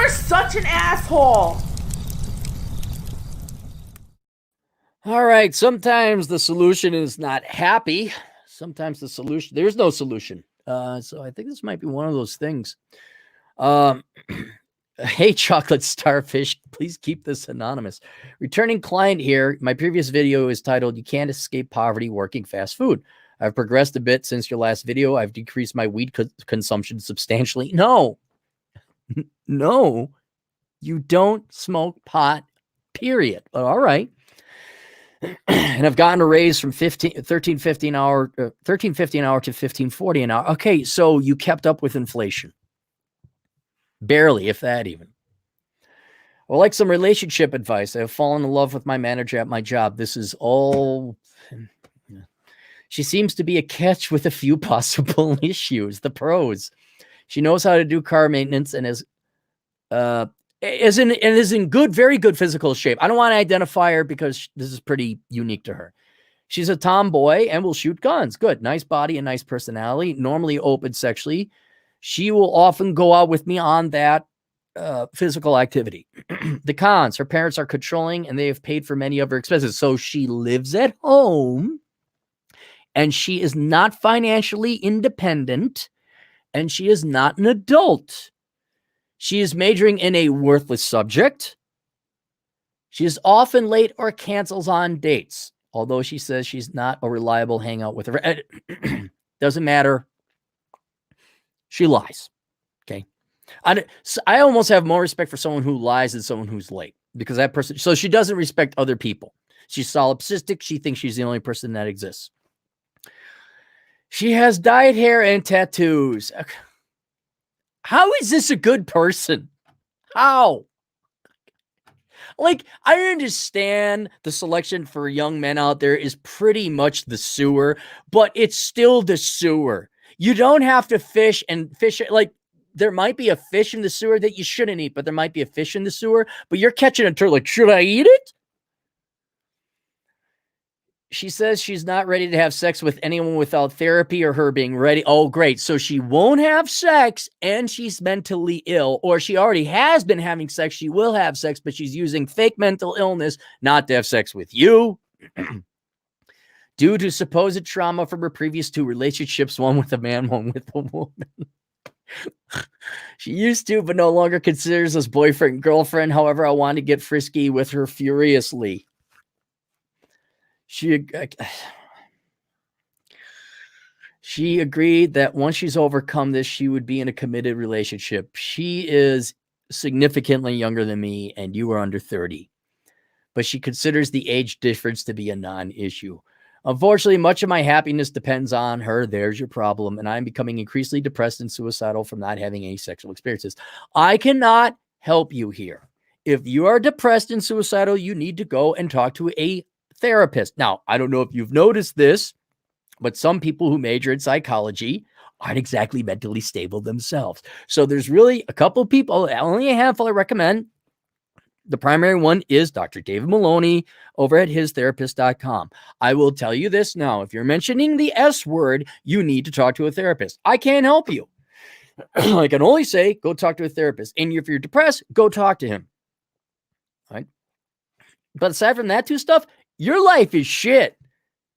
are such an asshole. All right. Sometimes the solution is not happy. Sometimes there's no solution. So I think this might be one of those things. Um, hey, chocolate starfish, please keep this anonymous. Returning client here. My previous video is titled, You Can't Escape Poverty Working Fast Food. I've progressed a bit since your last video. I've decreased my weed consumption substantially. No, no, you don't smoke pot, period. But all right. And I've gotten a raise from 13.50 an hour to 15.40 an hour. Okay, so you kept up with inflation. Barely, if that even. Well, like some relationship advice, I have fallen in love with my manager at my job. This is all. She seems to be a catch with a few possible issues. The pros. She knows how to do car maintenance and is in good, very good physical shape. I don't want to identify her because this is pretty unique to her. She's a tomboy and will shoot guns. Good. Nice body and nice personality. Normally open sexually. She will often go out with me on that physical activity. The cons, her parents are controlling and they have paid for many of her expenses. So she lives at home and she is not financially independent and she is not an adult. She is majoring in a worthless subject. She is often late or cancels on dates, although she says she's not a reliable hangout with her. Doesn't matter. She lies. Okay. I almost have more respect for someone who lies than someone who's late because that person, so she doesn't respect other people. She's solipsistic. She thinks she's the only person that exists. She has dyed hair and tattoos. How is this a good person? How? Like, I understand the selection for young men out there is pretty much the sewer, but it's still the sewer. You don't have to fish it. Like, there might be a fish in the sewer that you shouldn't eat, but there might be a fish in the sewer, but you're catching a turd. Like, should I eat it? She says she's not ready to have sex with anyone without therapy or her being ready. Oh, great. So she won't have sex and she's mentally ill, or she already has been having sex. She will have sex, but she's using fake mental illness not to have sex with you. Due to supposed trauma from her previous two relationships, one with a man, one with a woman. She used to, but no longer considers us boyfriend and girlfriend. However, I want to get frisky with her furiously. She agreed that once she's overcome this, she would be in a committed relationship. She is significantly younger than me, and you are under 30. But she considers the age difference to be a non-issue. Unfortunately, much of my happiness depends on her. There's your problem. And I'm becoming increasingly depressed and suicidal from not having any sexual experiences. I cannot help you here. If you are depressed and suicidal, you need to go and talk to a therapist. Now, I don't know if you've noticed this, but some people who major in psychology aren't exactly mentally stable themselves. So there's really a couple of people, only a handful I recommend. The primary one is Dr. David Maloney over at histherapist.com. I will tell you this now. If you're mentioning the S word, you need to talk to a therapist. I can't help you. I can only say, go talk to a therapist. And if you're depressed, go talk to him. All right. But aside from that two stuff, your life is shit.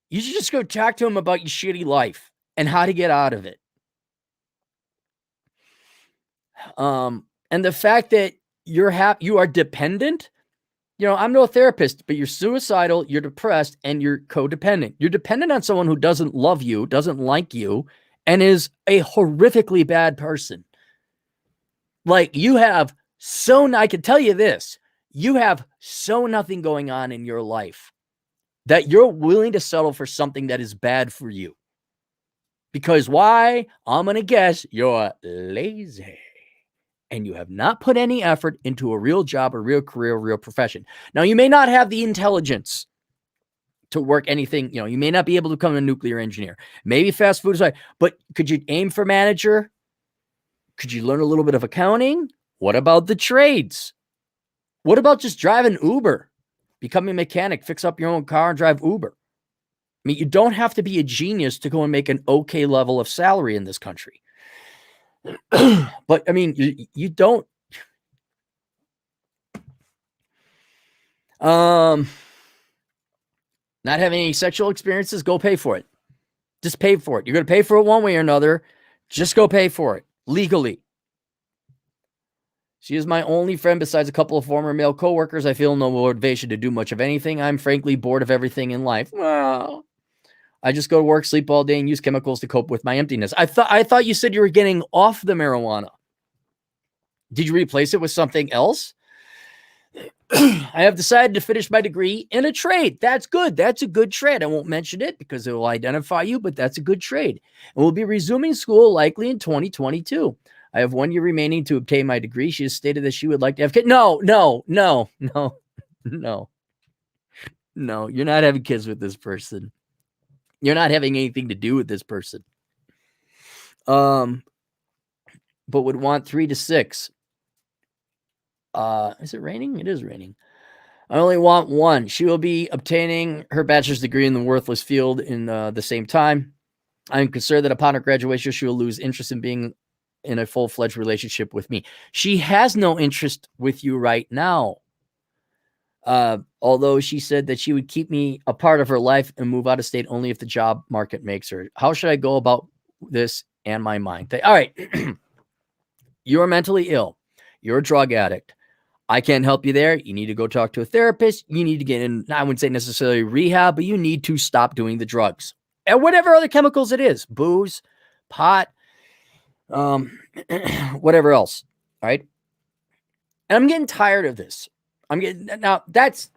You should just go talk to him about your shitty life and how to get out of it. And the fact that you are dependent. You know, I'm no therapist, but you're suicidal, you're depressed, and you're codependent. You're dependent on someone who doesn't love you, doesn't like you, and is a horrifically bad person. Like, I can tell you this, you have so nothing going on in your life that you're willing to settle for something that is bad for you. Because why? I'm going to guess you're lazy. And you have not put any effort into a real job, a real career, a real profession. Now, you may not have the intelligence to work anything. You know, you may not be able to become a nuclear engineer. Maybe fast food is right. But could you aim for manager? Could you learn a little bit of accounting? What about the trades? What about just driving Uber? Becoming a mechanic, fix up your own car and drive Uber. I mean, you don't have to be a genius to go and make an okay level of salary in this country. But I mean, you don't, Not having any sexual experiences, go pay for it. Just pay for it. You're going to pay for it one way or another. Just go pay for it legally. She is my only friend besides a couple of former male coworkers. I feel no motivation to do much of anything. I'm frankly bored of everything in life. Well, I just go to work, sleep all day, and use chemicals to cope with my emptiness. I thought you said you were getting off the marijuana. Did you replace it with something else? I have decided to finish my degree in a trade. That's good. That's a good trade. I won't mention it because it will identify you, but that's a good trade. And we'll be resuming school likely in 2022. I have 1 year remaining to obtain my degree. She has stated that she would like to have kids. No. You're not having kids with this person. You're not having anything to do with this person. But would want 3 to 6. Is it raining? It is raining. I only want 1. She will be obtaining her bachelor's degree in the worthless field in the same time. I am concerned that upon her graduation, she will lose interest in being in a full-fledged relationship with me. She has no interest with you right now. Although she said that she would keep me a part of her life and move out of state only if the job market makes her. How should I go about this and my mind? All right. You're mentally ill. You're a drug addict. I can't help you there. You need to go talk to a therapist. You need to get in, I wouldn't say necessarily rehab, but you need to stop doing the drugs and whatever other chemicals it is, booze, pot, whatever else. All right. And I'm getting tired of this. Now that's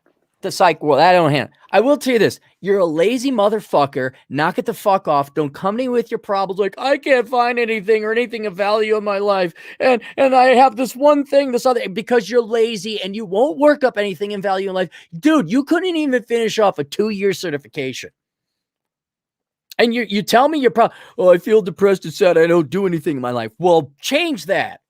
the psych world. I don't handle. I will tell you this. You're a lazy motherfucker. Knock it the fuck off. Don't come to me with your problems like, I can't find anything or anything of value in my life. And I have this one thing, this other, because you're lazy and you won't work up anything in value in life. Dude, you couldn't even finish off a 2-year certification. And you tell me you're probably, I feel depressed and sad. I don't do anything in my life. Well, change that.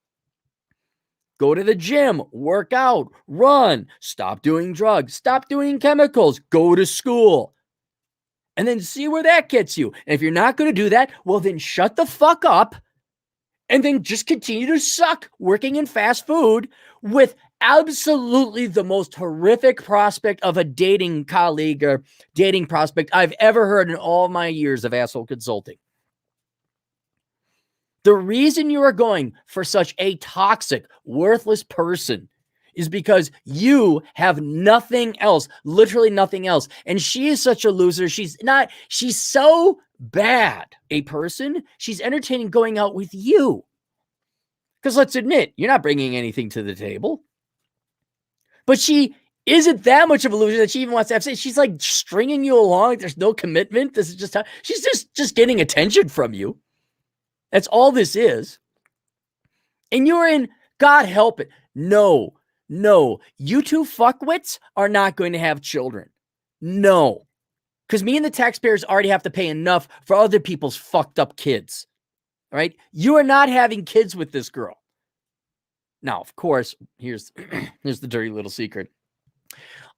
Go to the gym, work out, run, stop doing drugs, stop doing chemicals, go to school, and then see where that gets you. And if you're not going to do that, well, then shut the fuck up and then just continue to suck working in fast food with absolutely the most horrific prospect of a dating colleague or dating prospect I've ever heard in all my years of asshole consulting. The reason you are going for such a toxic, worthless person is because you have nothing else, literally nothing else. And she is such a loser. She's so bad a person. She's entertaining going out with you. Because let's admit, you're not bringing anything to the table. But she isn't that much of a loser that she even wants to have sex. She's like stringing you along. There's no commitment. This is just how she's just getting attention from you. That's all this is. And you're in, God help it. No. You two fuckwits are not going to have children. No. Because me and the taxpayers already have to pay enough for other people's fucked up kids. All right? You are not having kids with this girl. Now, of course, here's the dirty little secret.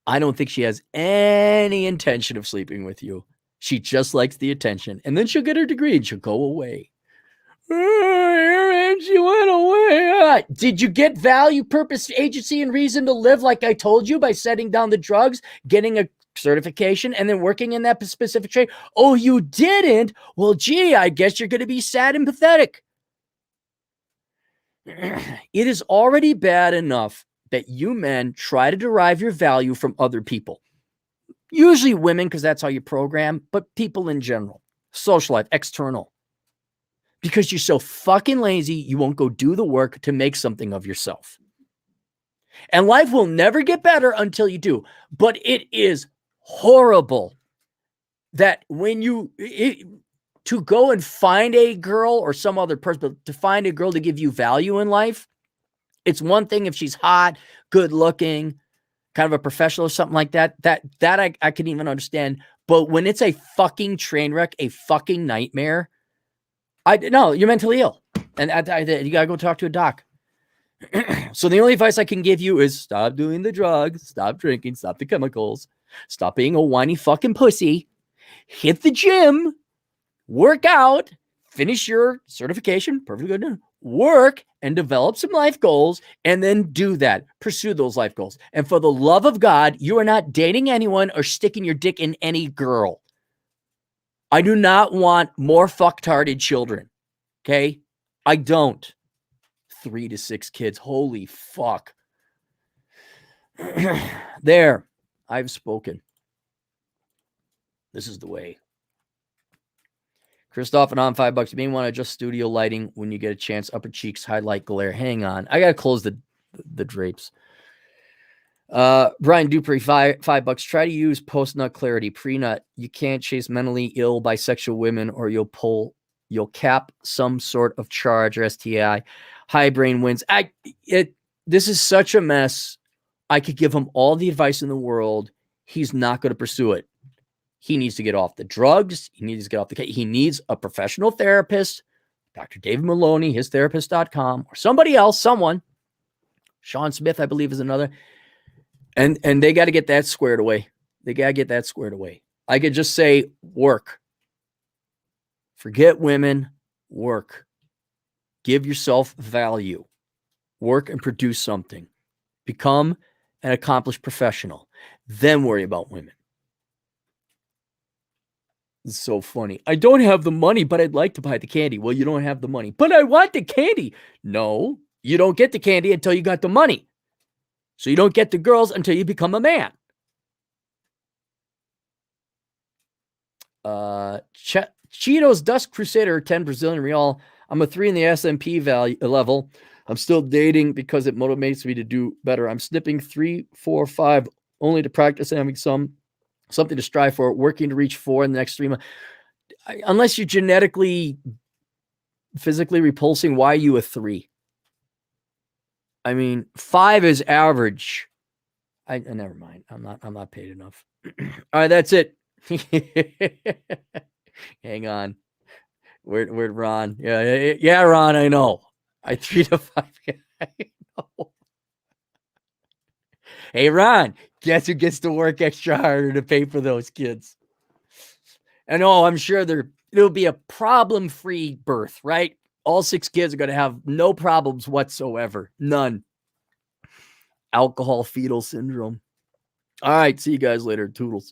I don't think she has any intention of sleeping with you. She just likes the attention. And then she'll get her degree and she'll go away. And she went away. Did you get value, purpose, agency, and reason to live like I told you by setting down the drugs, getting a certification, and then working in that specific trade? Oh, you didn't? Well, gee, I guess you're going to be sad and pathetic. It is already bad enough that you men try to derive your value from other people. Usually women, because that's how you program, but people in general. Social life, external. Because you're so fucking lazy, you won't go do the work to make something of yourself. And life will never get better until you do. But it is horrible that when to go and find a girl or some other person, but to find a girl to give you value in life, it's one thing if she's hot, good looking, kind of a professional or something like that. That I can even understand. But when it's a fucking train wreck, a fucking nightmare, no, you're mentally ill, and you gotta go talk to a doc. So the only advice I can give you is stop doing the drugs, stop drinking, stop the chemicals, stop being a whiny fucking pussy, hit the gym, work out, finish your certification, perfectly good, work, and develop some life goals and then do that. Pursue those life goals. And for the love of God, you are not dating anyone or sticking your dick in any girl. I do not want more fucktarded children. Okay? I don't. 3 to 6 kids. Holy fuck. There. I've spoken. This is the way. Christoph and on $5. You may want to adjust studio lighting when you get a chance. Upper cheeks, highlight glare. Hang on. I got to close the drapes. Brian Dupree, $5. Try to use post-nut clarity. Pre-nut. You can't chase mentally ill bisexual women or you'll cap some sort of charge or STI. High brain wins. This is such a mess. I could give him all the advice in the world. He's not going to pursue it. He needs to get off the drugs. He needs to get off he needs a professional therapist, Dr. David Maloney, histherapist.com, or somebody else, someone. Sean Smith, I believe, is another. And they got to get that squared away. They got to get that squared away. I could just say work. Forget women, work. Give yourself value. Work and produce something. Become an accomplished professional. Then worry about women. It's so funny. I don't have the money, but I'd like to buy the candy. Well, you don't have the money, but I want the candy. No, you don't get the candy until you got the money. So you don't get the girls until you become a man. Cheetos Dust Crusader, 10 Brazilian Real. I'm a 3 in the S&P value level. I'm still dating because it motivates me to do better. I'm snipping 3, 4, 5 only to practice having something to strive for, working to reach 4 in the next 3 months. Unless you're genetically, physically repulsing, why are you a 3? I mean, 5 is average. Never mind. I'm not paid enough. All right, that's it. Hang on. Where'd Ron? Yeah, Ron, I know. I 3 to 5. I know. Hey, Ron, guess who gets to work extra harder to pay for those kids? And I'm sure it'll be a problem-free birth, right? All 6 kids are going to have no problems whatsoever. None. Alcohol fetal syndrome. All right. See you guys later. Toodles.